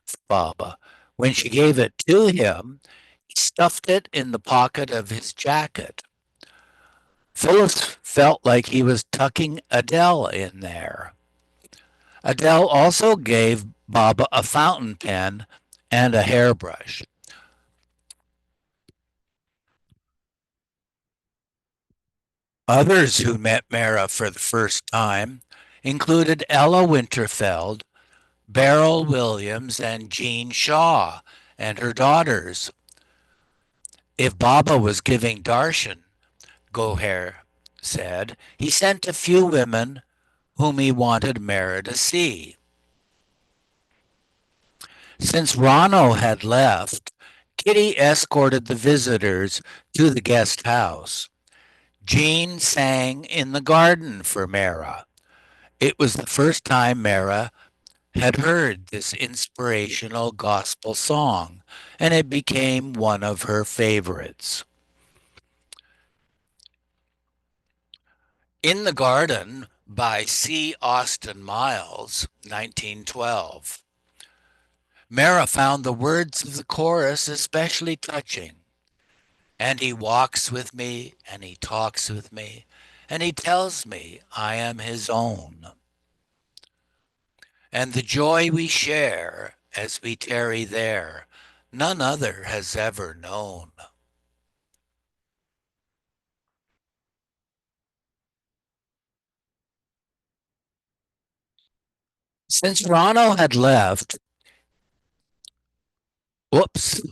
[SPEAKER 1] for Baba. When she gave it to him, he stuffed it in the pocket of his jacket. Phyllis felt like he was tucking Adele in there. Adele also gave Baba a fountain pen and a hairbrush. Others who met Mara for the first time included Ella Winterfeld, Beryl Williams, and Jean Shaw, and her daughters. If Baba was giving darshan, Goher said, he sent a few women whom he wanted Mehera to see. Since Rano had left, Kitty escorted the visitors to the guest house. Jean sang in the garden for Mehera. It was the first time Mehera had heard this inspirational gospel song, and it became one of her favorites. In the Garden by C. Austin Miles, 1912. Mehera found the words of the chorus especially touching. And he walks with me, and he talks with me, and he tells me I am his own. And the joy we share as we tarry there, none other has ever known. Since Rano had left, whoops,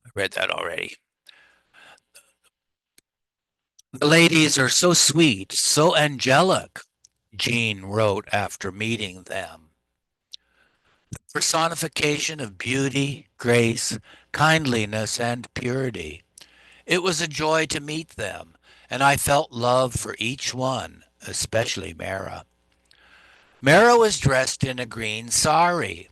[SPEAKER 1] I read that already. The ladies are so sweet, so angelic, Jean wrote after meeting them. Personification of beauty, grace, kindliness, and purity. It was a joy to meet them, and I felt love for each one, especially Mehera. Mehera was dressed in a green sari.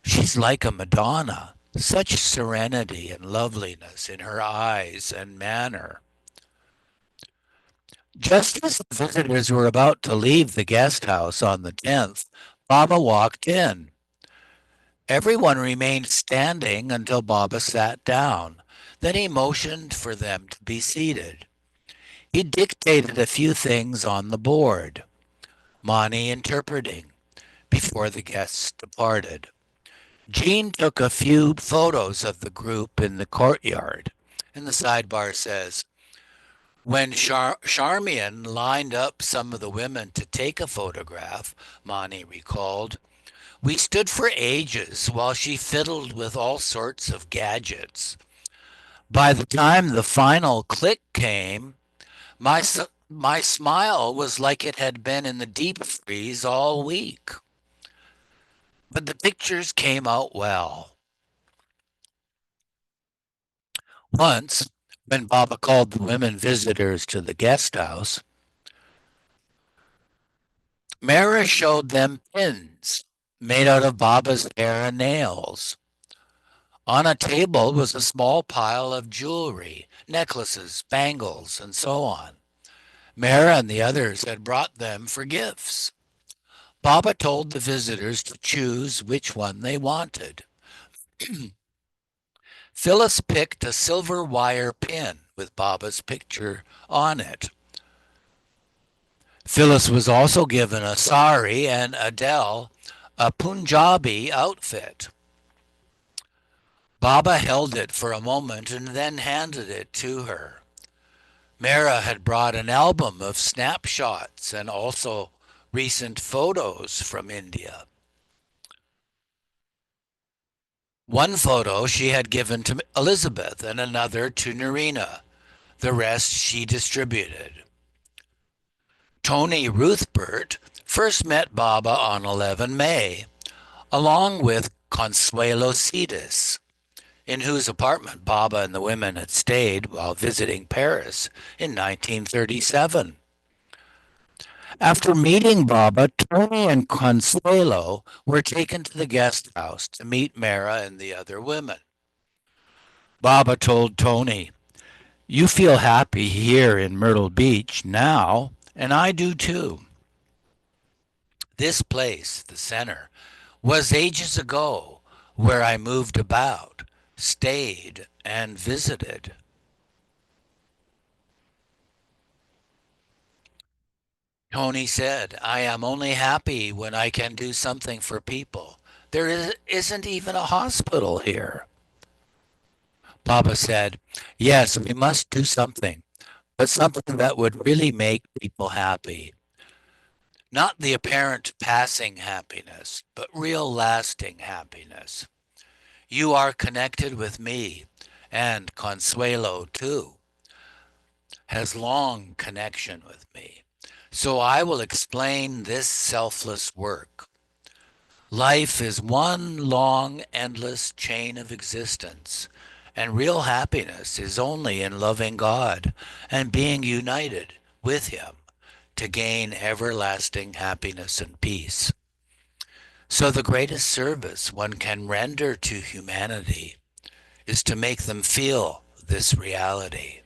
[SPEAKER 1] She's like a Madonna, such serenity and loveliness in her eyes and manner. Just as the visitors were about to leave the guest house on the 10th, Baba walked in. Everyone remained standing until Baba sat down. Then he motioned for them to be seated. He dictated a few things on the board, Mani interpreting, before the guests departed. Jean took a few photos of the group in the courtyard, and the sidebar says, when Charmian lined up some of the women to take a photograph, Mani recalled, we stood for ages while she fiddled with all sorts of gadgets. By the time the final click came, my smile was like it had been in the deep freeze all week. But the pictures came out well. Once, when Baba called the women visitors to the guest house, Mehera showed them pins made out of Baba's hair and nails. On a table was a small pile of jewelry, necklaces, bangles, and so on. Mehera and the others had brought them for gifts. Baba told the visitors to choose which one they wanted. Phyllis picked a silver wire pin with Baba's picture on it. Phyllis was also given a sari and Adele a Punjabi outfit. Baba held it for a moment and then handed it to her. Mehera had brought an album of snapshots and also recent photos from India. One photo she had given to Elizabeth and another to Narina. The rest she distributed. Tony Ruthbert first met Baba on 11 May, along with Consuelo Cedes, in whose apartment Baba and the women had stayed while visiting Paris in 1937. After meeting Baba, Tony and Consuelo were taken to the guest house to meet Mehera and the other women. Baba told Tony, you feel happy here in Myrtle Beach now, and I do too. This place, the center, was ages ago where I moved about, stayed, and visited. Tony said, I am only happy when I can do something for people. Isn't even a hospital here. Baba said, yes, we must do something, but something that would really make people happy. Not the apparent passing happiness, but real lasting happiness. You are connected with me, and Consuelo, too, has long connection with me. So I will explain this selfless work. Life is one long, endless chain of existence, and real happiness is only in loving God and being united with Him to gain everlasting happiness and peace. So, the greatest service one can render to humanity is to make them feel this reality.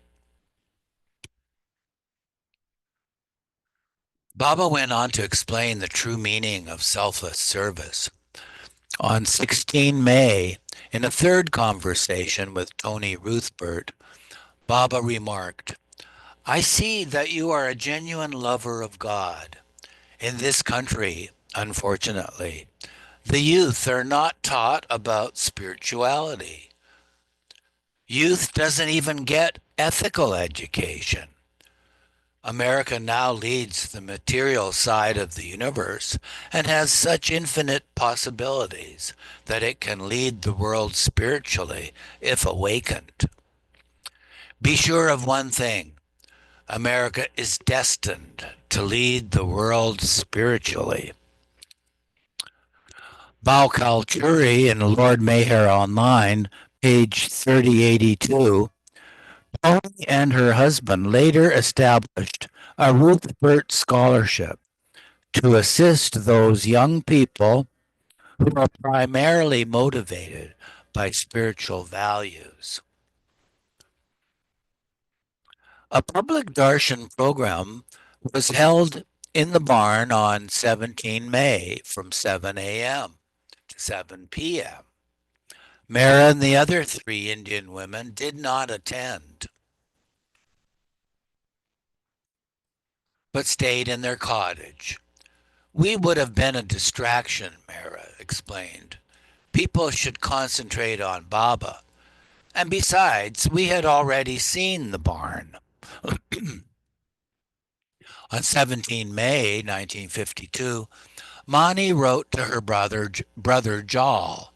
[SPEAKER 1] Baba went on to explain the true meaning of selfless service. On 16 May, in a third conversation with Tony Ruthbert, Baba remarked, I see that you are a genuine lover of God. In this country, unfortunately, the youth are not taught about spirituality. Youth doesn't even get ethical education. America now leads the material side of the universe and has such infinite possibilities that it can lead the world spiritually if awakened. Be sure of one thing: America is destined to lead the world spiritually. Balkalchuri in Lord Meher Online, page 3082, Tony and her husband later established a Ruth Burt Scholarship to assist those young people who are primarily motivated by spiritual values. A public darshan program was held in the barn on 17 May from 7 a.m. to 7 p.m. Mara and the other three Indian women did not attend, but stayed in their cottage. We would have been a distraction, Mara explained. People should concentrate on Baba. And besides, we had already seen the barn. On 17 May 1952, Mani wrote to her brother Jal.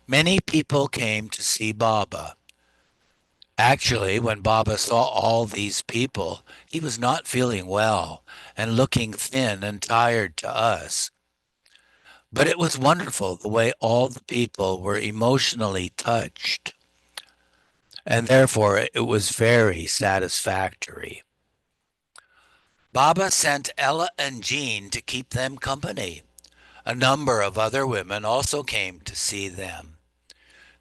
[SPEAKER 1] Many people came to see Baba. Actually, when Baba saw all these people, he was not feeling well and looking thin and tired to us. But it was wonderful the way all the people were emotionally touched, and therefore it was very satisfactory. Baba sent Ella and Jean to keep them company. A number of other women also came to see them.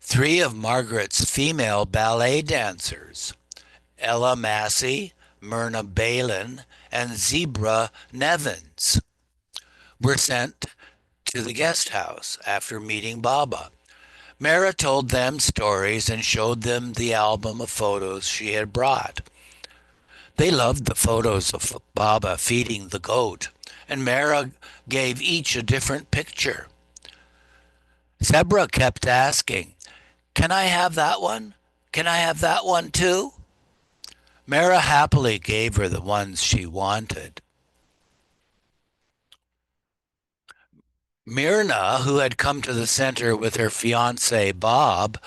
[SPEAKER 1] Three of Margaret's female ballet dancers, Ella Massey, Myrna Balin, and Zebra Nevins, were sent to the guest house after meeting Baba. Mara told them stories and showed them the album of photos she had brought. They loved the photos of Baba feeding the goat, and Mara gave each a different picture. Zebra kept asking, Can I have that one? Can I have that one too? Mara happily gave her the ones she wanted. Myrna, who had come to the center with her fiance Bob,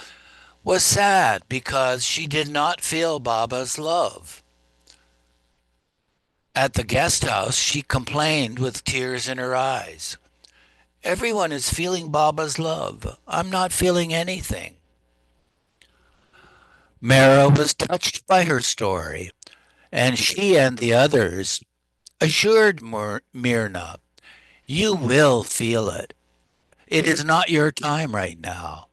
[SPEAKER 1] was sad because she did not feel Baba's love. At the guest house, she complained with tears in her eyes. Everyone is feeling Baba's love. I'm not feeling anything. Mara was touched by her story, and she and the others assured Myrna, You will feel it. It is not your time right now.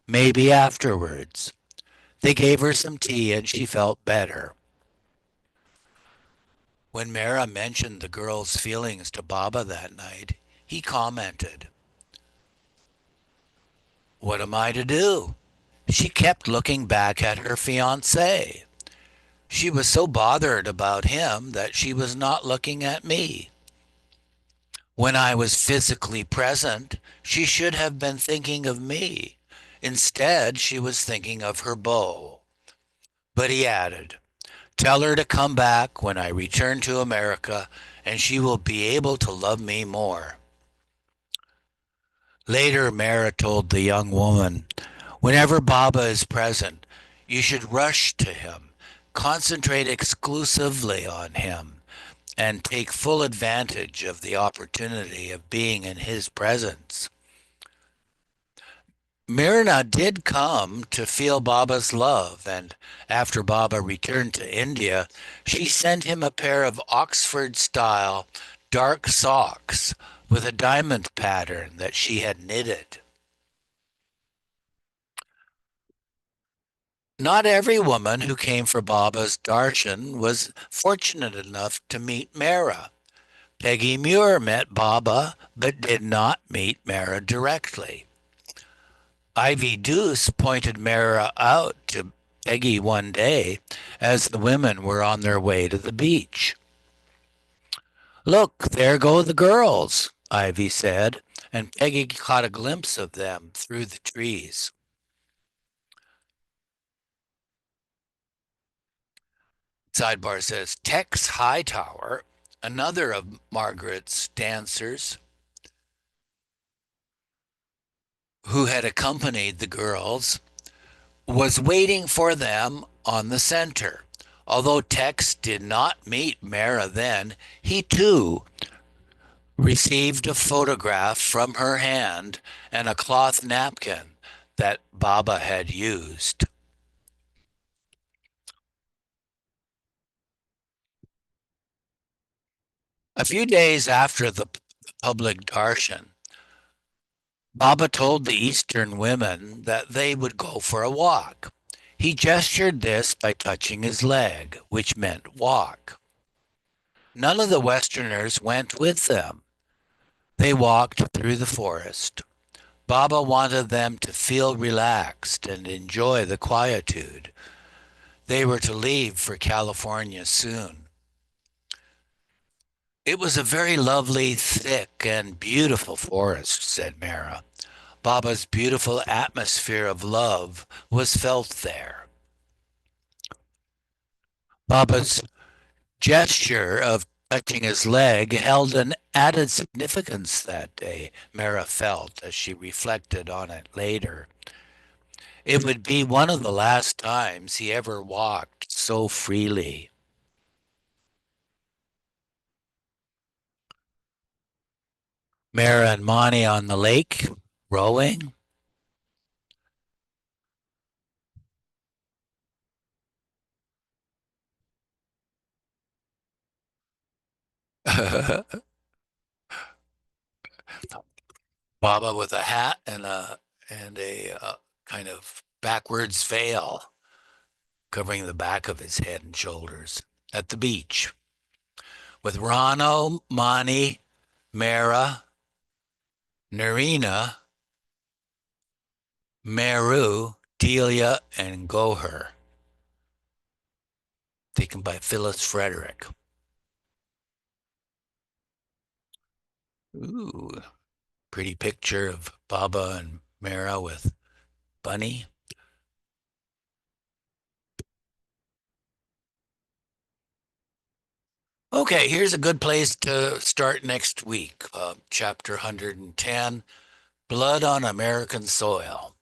[SPEAKER 1] Maybe afterwards. They gave her some tea and she felt better. When Mara mentioned the girl's feelings to Baba that night, he commented, What am I to do? She kept looking back at her fiancé. She was so bothered about him that she was not looking at me. When I was physically present, she should have been thinking of me. Instead, she was thinking of her beau. But he added, Tell her to come back when I return to America and she will be able to love me more. Later, Mara told the young woman, Whenever Baba is present, You should rush to him, concentrate exclusively on him, and take full advantage of the opportunity of being in his presence. Myrna did come to feel Baba's love, and after Baba returned to India, she sent him a pair of Oxford style dark socks with a diamond pattern that she had knitted. Not every woman who came for Baba's darshan was fortunate enough to meet Mera. Peggy Muir met Baba, but did not meet Mera directly. Ivy Deuce pointed Mara out to Peggy one day as the women were on their way to the beach. Look, there go the girls, Ivy said, and Peggy caught a glimpse of them through the trees. Sidebar says Tex Hightower, another of Margaret's dancers, who had accompanied the girls, was waiting for them on the center. Although Tex did not meet Mara then, he too received a photograph from her hand and a cloth napkin that Baba had used. A few days after the public darshan, Baba told the Eastern women that they would go for a walk. He gestured this by touching his leg, which meant walk. None of the Westerners went with them. They walked through the forest. Baba wanted them to feel relaxed and enjoy the quietude. They were to leave for California soon. It was a very lovely, thick, and beautiful forest, said Mara. Baba's beautiful atmosphere of love was felt there. Baba's gesture of touching his leg held an added significance that day, Mara felt as she reflected on it later. It would be one of the last times he ever walked so freely. Mara and Monty on the lake, rowing. Baba with a hat and a kind of backwards veil covering the back of his head and shoulders at the beach with Rano, Mani, Mara, Narina, Meru, Delia, and Goher, taken by Phyllis Frederick. Ooh, pretty picture of Baba and Mara with Bunny. Okay, here's a good place to start next week. Chapter 110, Blood on American Soil.